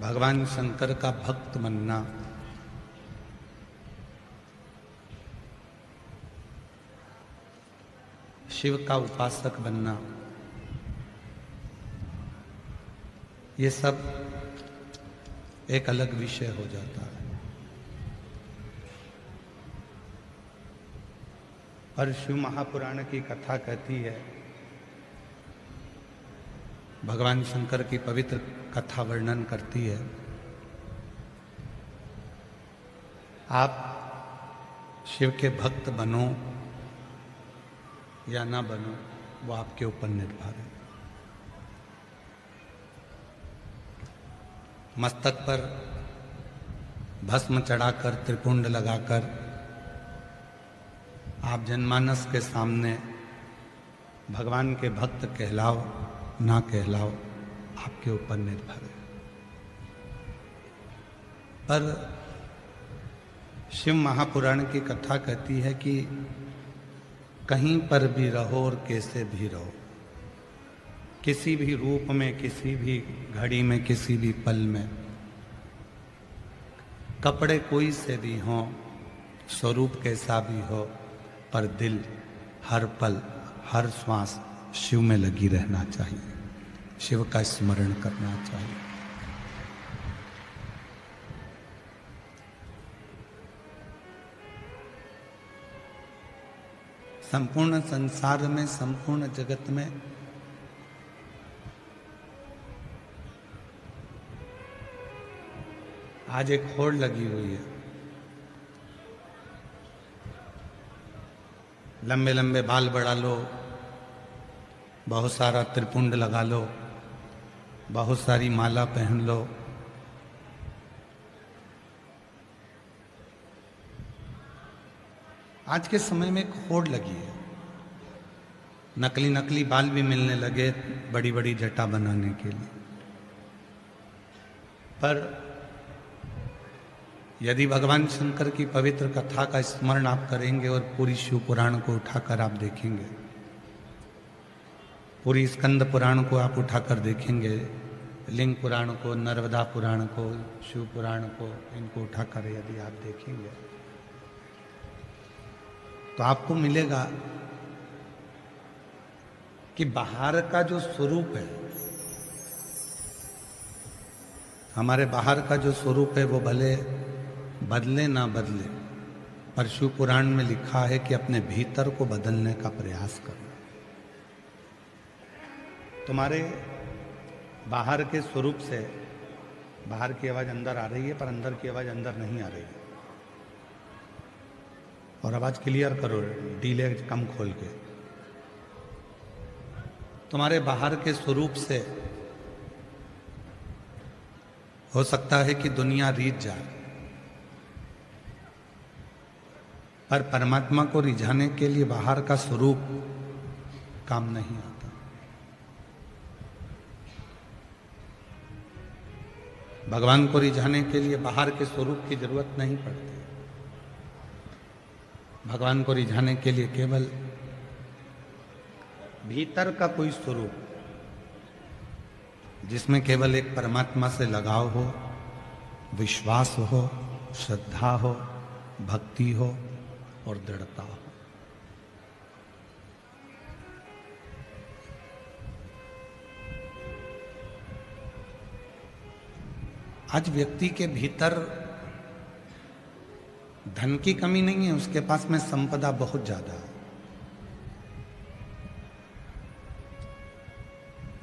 भगवान शंकर का भक्त बनना शिव का उपासक बनना, ये सब एक अलग विषय हो जाता है। पर शिव महापुराण की कथा कहती है, भगवान शंकर की पवित्र कथा वर्णन करती है, आप शिव के भक्त बनो या ना बनो, वो आपके ऊपर निर्भर है। मस्तक पर भस्म चढ़ाकर, त्रिपुंड लगाकर आप जनमानस के सामने भगवान के भक्त कहलाओ ना कहलाओ, आपके ऊपर निर्भर है। पर शिव महापुराण की कथा कहती है कि कहीं पर भी रहो और कैसे भी रहो, किसी भी रूप में, किसी भी घड़ी में, किसी भी पल में, कपड़े कोई से भी हों, स्वरूप कैसा भी हो, पर दिल हर पल हर श्वास शिव में लगी रहना चाहिए, शिव का स्मरण करना चाहिए। संपूर्ण संसार में, संपूर्ण जगत में आज एक होड़ लगी हुई है। लंबे लंबे बाल बढ़ा लो, बहुत सारा त्रिपुंड लगा लो, बहुत सारी माला पहन लो, आज के समय में एक होड़ लगी है। नकली नकली बाल भी मिलने लगे बड़ी बड़ी जटा बनाने के लिए। पर यदि भगवान शंकर की पवित्र कथा का स्मरण आप करेंगे और पूरी शिव पुराण को उठाकर आप देखेंगे, पूरी स्कंद पुराण को आप उठाकर देखेंगे, लिंग पुराण को, नर्मदा पुराण को, शिव पुराण को, इनको उठाकर यदि आप देखेंगे तो आपको मिलेगा कि बाहर का जो स्वरूप है, हमारे बाहर का जो स्वरूप है, वो भले बदले ना बदले, पर शिव पुराण में लिखा है कि अपने भीतर को बदलने का प्रयास करो। तुम्हारे बाहर के स्वरूप से बाहर की आवाज अंदर आ रही है, पर अंदर की आवाज अंदर नहीं आ रही है। और आवाज क्लियर करो, डीले कम खोल के। तुम्हारे बाहर के स्वरूप से हो सकता है कि दुनिया रीझ जाए, पर परमात्मा को रिझाने के लिए बाहर का स्वरूप काम नहीं आता। भगवान को रिझाने के लिए बाहर के स्वरूप की जरूरत नहीं पड़ती। भगवान को रिझाने के लिए केवल भीतर का कोई स्वरूप, जिसमें केवल एक परमात्मा से लगाव हो, विश्वास हो, श्रद्धा हो, भक्ति हो और दृढ़ता हो। आज व्यक्ति के भीतर धन की कमी नहीं है, उसके पास में संपदा बहुत ज्यादा है।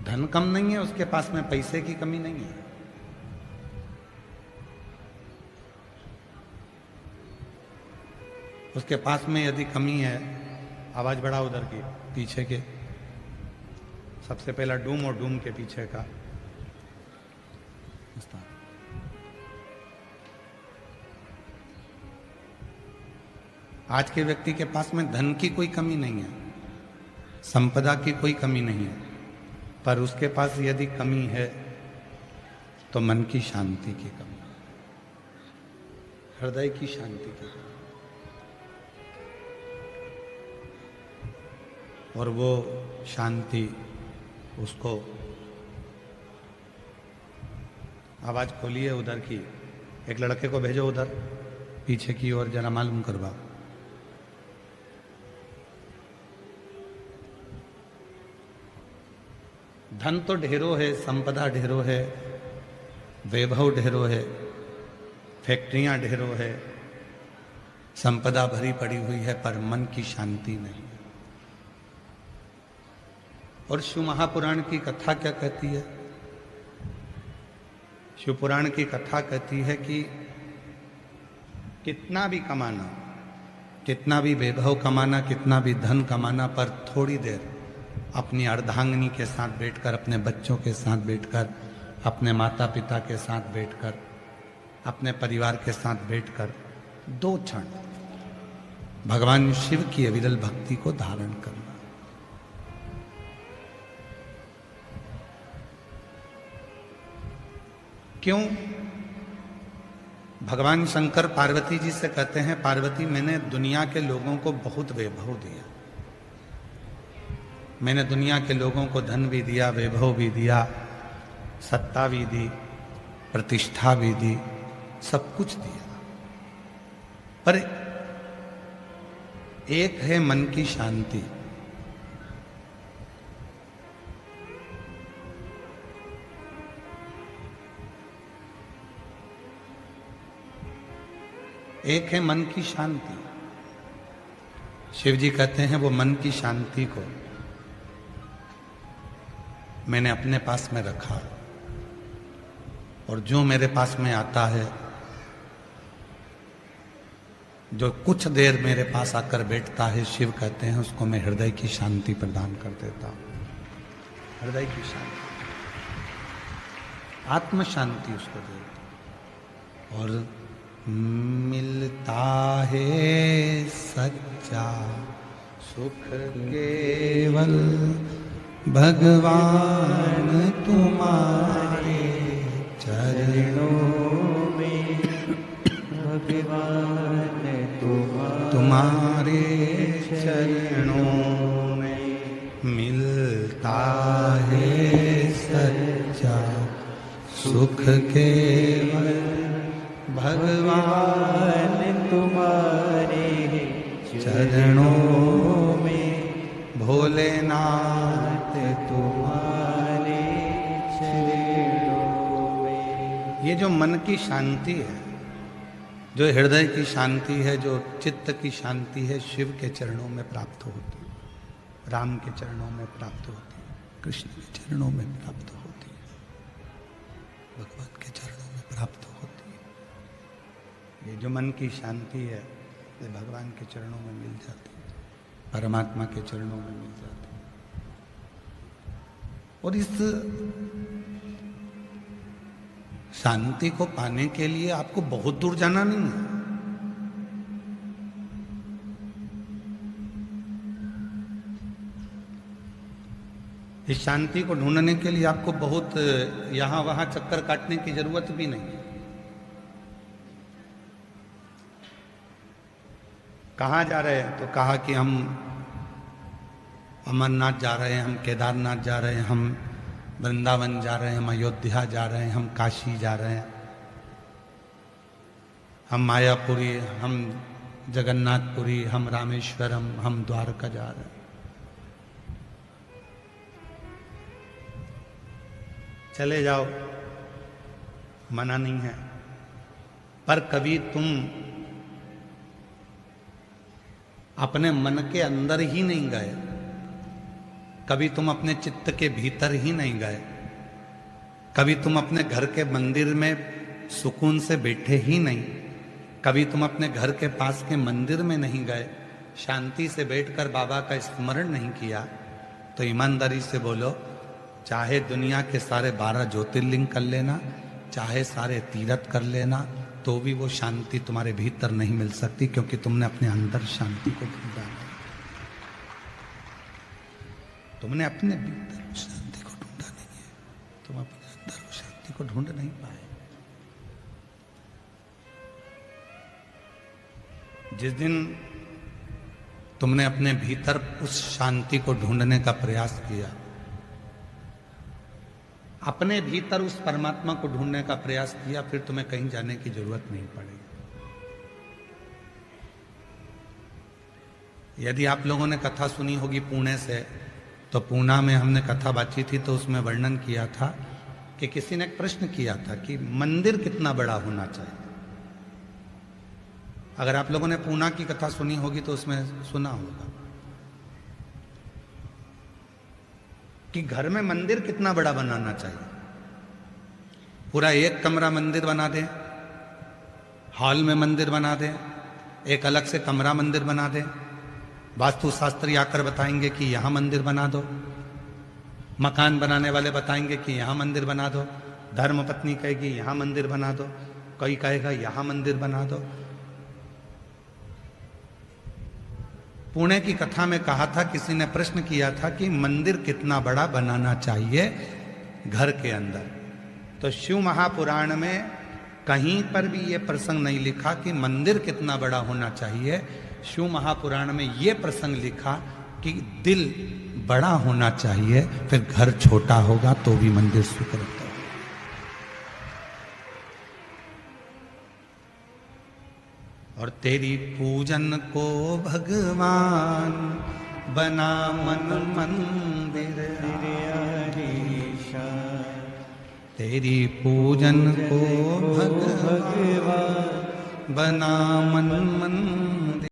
धन कम नहीं है, उसके पास में पैसे की कमी नहीं है। उसके पास में यदि कमी है, आवाज बढ़ा उधर की पीछे के, सबसे पहला डूम और डूम के पीछे का। आज के व्यक्ति के पास में धन की कोई कमी नहीं है, संपदा की कोई कमी नहीं है, पर उसके पास यदि कमी है तो मन की शांति की कमी, हृदय की शांति की कमी। और वो शांति उसको आवाज खोलिए उधर की, एक लड़के को भेजो उधर पीछे की ओर, जरा मालूम करवाओ। धन तो ढेरों है, संपदा ढेरों है, वैभव ढेरों है, फैक्ट्रियां ढेरों है, संपदा भरी पड़ी हुई है, पर मन की शांति नहीं। और शिव महापुराण की कथा क्या कहती है? शिव पुराण की कथा कहती है कि कितना भी कमाना, कितना भी वैभव कमाना, कितना भी धन कमाना, पर थोड़ी देर अपनी अर्धांगिनी के साथ बैठकर, अपने बच्चों के साथ बैठकर, अपने माता पिता के साथ बैठकर, अपने परिवार के साथ बैठकर 2 क्षण भगवान शिव की अविरल भक्ति को धारण करना। क्यों? भगवान शंकर पार्वती जी से कहते हैं, पार्वती मैंने दुनिया के लोगों को बहुत वैभव दिया, मैंने दुनिया के लोगों को धन भी दिया, वैभव भी दिया, सत्ता भी दी, प्रतिष्ठा भी दी, सब कुछ दिया, पर एक है मन की शांति। एक है मन की शांति। शिव जी कहते हैं वो मन की शांति को मैंने अपने पास में रखा, और जो मेरे पास में आता है, जो कुछ देर मेरे पास आकर बैठता है, शिव कहते हैं उसको मैं हृदय की शांति प्रदान कर देता हूं। हृदय की शांति, आत्म शांति उसको दे। और मिलता है सच्चा सुख केवल भगवान तुम्हारे चरणों में, भगवान तुम्हारे चरणों में मिलता है सच्चा सुख केवल भगवान तुम्हारे चरणों में, भोलेनाथ तुम्हारे चरणों में। ये जो मन की शांति है, जो हृदय की शांति है, जो चित्त की शांति है, शिव के चरणों में प्राप्त होती है, राम के चरणों में प्राप्त होती है, कृष्ण के चरणों में प्राप्त होती है, भगवान के चरणों में प्राप्त होती है। ये जो मन की शांति है, ये भगवान के चरणों में मिल जाती है, परमात्मा के चरणों में मिल जाती है। और इस शांति को पाने के लिए आपको बहुत दूर जाना नहीं है। इस शांति को ढूंढने के लिए आपको बहुत यहां वहां चक्कर काटने की जरूरत भी नहीं है। कहाँ जा रहे हैं? तो कहा कि हम अमरनाथ जा रहे हैं, हम केदारनाथ जा रहे हैं, हम वृंदावन जा रहे हैं, हम अयोध्या जा रहे हैं, हम काशी जा रहे हैं, हम मायापुरी, हम जगन्नाथपुरी, हम रामेश्वरम, हम द्वारका जा रहे हैं। चले जाओ, मना नहीं है, पर कभी तुम अपने मन के अंदर ही नहीं गए, कभी तुम अपने चित्त के भीतर ही नहीं गए, कभी तुम अपने घर के मंदिर में सुकून से बैठे ही नहीं, कभी तुम अपने घर के पास के मंदिर में नहीं गए, शांति से बैठकर बाबा का स्मरण नहीं किया, तो ईमानदारी से बोलो, चाहे दुनिया के सारे 12 ज्योतिर्लिंग कर लेना, चाहे सारे तीर्थ कर लेना, तो भी वो शांति तुम्हारे भीतर नहीं मिल सकती, क्योंकि तुमने अपने अंदर शांति को ढूंढा नहीं। तुमने अपने भीतर शांति को ढूंढा नहीं है, तुम अपने अंदर वो शांति को ढूंढ नहीं पाए। जिस दिन तुमने अपने भीतर उस शांति को ढूंढने का प्रयास किया, अपने भीतर उस परमात्मा को ढूंढने का प्रयास किया, फिर तुम्हें कहीं जाने की जरूरत नहीं पड़ेगी। यदि आप लोगों ने कथा सुनी होगी पुणे से, तो पूना में हमने कथा बातचीत थी, तो उसमें वर्णन किया था कि किसी ने एक प्रश्न किया था कि मंदिर कितना बड़ा होना चाहिए। अगर आप लोगों ने पूना की कथा सुनी होगी तो उसमें सुना होगा कि घर में मंदिर कितना बड़ा बनाना चाहिए। पूरा एक कमरा मंदिर बना दे, हॉल में मंदिर बना दे, एक अलग से कमरा मंदिर बना दे, वास्तुशास्त्री आकर बताएंगे कि यहां मंदिर बना दो, मकान बनाने वाले बताएंगे कि यहां मंदिर बना दो, धर्मपत्नी कहेगी यहां मंदिर बना दो, कोई कहेगा यहां मंदिर बना दो। पुणे की कथा में कहा था, किसी ने प्रश्न किया था कि मंदिर कितना बड़ा बनाना चाहिए घर के अंदर। तो शिव महापुराण में कहीं पर भी यह प्रसंग नहीं लिखा कि मंदिर कितना बड़ा होना चाहिए। शिव महापुराण में यह प्रसंग लिखा कि दिल बड़ा होना चाहिए, फिर घर छोटा होगा तो भी मंदिर स्वीकृत होगा। और तेरी पूजन को भगवान बना मन मंदिर, तेरी पूजन को भगवान बना मन मंदिर।